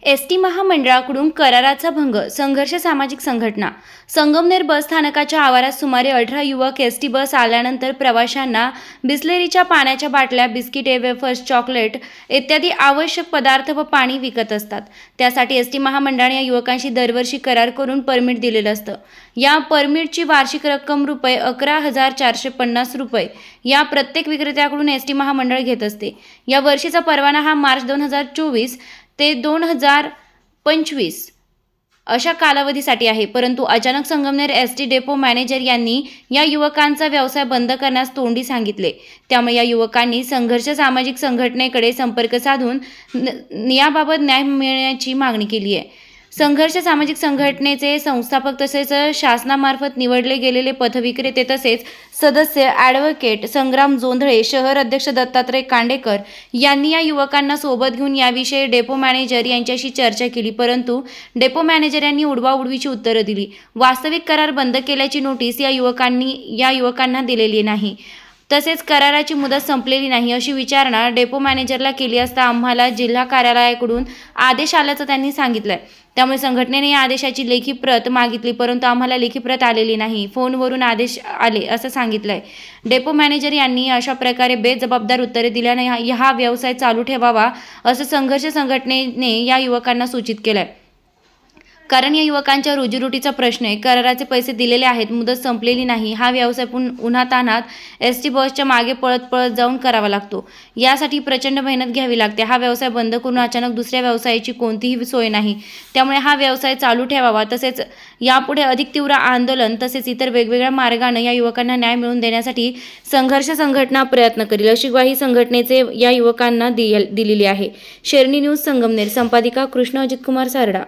ST महामंडळाकडून कराराचा भंग, संघर्ष सामाजिक संघटना. संगमनेर बस स्थानकाच्या आवारात सुमारे 18 युवक एसटी बस आल्यानंतर प्रवाशांना बिसलेरीच्या पाण्याच्या बाटल्या, बिस्किटे, वेफर्स, चॉकलेट इत्यादी आवश्यक पदार्थ व पाणी विकत असतात. त्यासाठी एसटी महामंडळाने या युवकांशी दरवर्षी करार करून परमिट दिलेलं असतं. या परमिटची वार्षिक रक्कम ₹11,450 या प्रत्येक विक्रेत्याकडून एसटी महामंडळ घेत असते. या वर्षीचा परवाना हा मार्च 2024 ते 2025 अशा कालावधीसाठी आहे. परंतु अचानक संगमनेर एसटी डेपो मॅनेजर यांनी या युवकांचा व्यवसाय बंद करण्यास तोंडी सांगितले. त्यामुळे या युवकांनी संघर्ष सामाजिक संघटनेकडे संपर्क साधून याबाबत न्याय मिळण्याची मागणी केली आहे. संघर्ष सामाजिक संघटनेचे संस्थापक तसेच शासनामार्फत निवडले गेलेले पथविक्रेते तसेच सदस्य ॲडव्होकेट संग्राम जोंधळे, शहर अध्यक्ष दत्तात्रय कांडेकर यांनी या युवकांना सोबत घेऊन याविषयी डेपो मॅनेजर यांच्याशी चर्चा केली. परंतु डेपो मॅनेजर यांनी उडवाउडवीची उत्तरं दिली. वास्तविक करार बंद केल्याची नोटीस या युवकांना दिलेली नाही. तसेच कराराची मुदत संपलेली नाही अशी विचारणा डेपो मॅनेजरला केली असता आम्हाला जिल्हा कार्यालयाकडून आदेश आल्याचं त्यांनी सांगितलंय. त्यामुळे संघटनेने या आदेशाची लेखी प्रत मागितली, परंतु आम्हाला लेखी प्रत आलेली नाही. फोनवरून आदेश आले असं सांगितलंय. डेपो मॅनेजर यांनी अशा प्रकारे बेजबाबदार उत्तरे दिल्याने हा व्यवसाय चालू ठेवावा असं संघर्ष संघटनेने या युवकांना सूचित केलंय. कारण या युवकांच्या रोजीरोटीचा प्रश्न आहे. कराराचे पैसे दिलेले आहेत, मुदत संपलेली नाही. हा व्यवसाय उन्हातान्हात एसटी बसच्या मागे पळत पळत जाऊन करावा लागतो. यासाठी प्रचंड मेहनत घ्यावी लागते. हा व्यवसाय बंद करून अचानक दुसऱ्या व्यवसायाची कोणतीही सोय नाही. त्यामुळे हा व्यवसाय चालू ठेवावा. तसेच यापुढे अधिक तीव्र आंदोलन तसेच इतर वेगवेगळ्या मार्गाने या युवकांना न्याय मिळवून देण्यासाठी संघर्ष संघटना प्रयत्न करेल अशी ग्वाही संघटनेचे या युवकांना दिलेली आहे. शेरनी न्यूज संगमनेर. संपादिका कृष्ण अजितकुमार सारडा.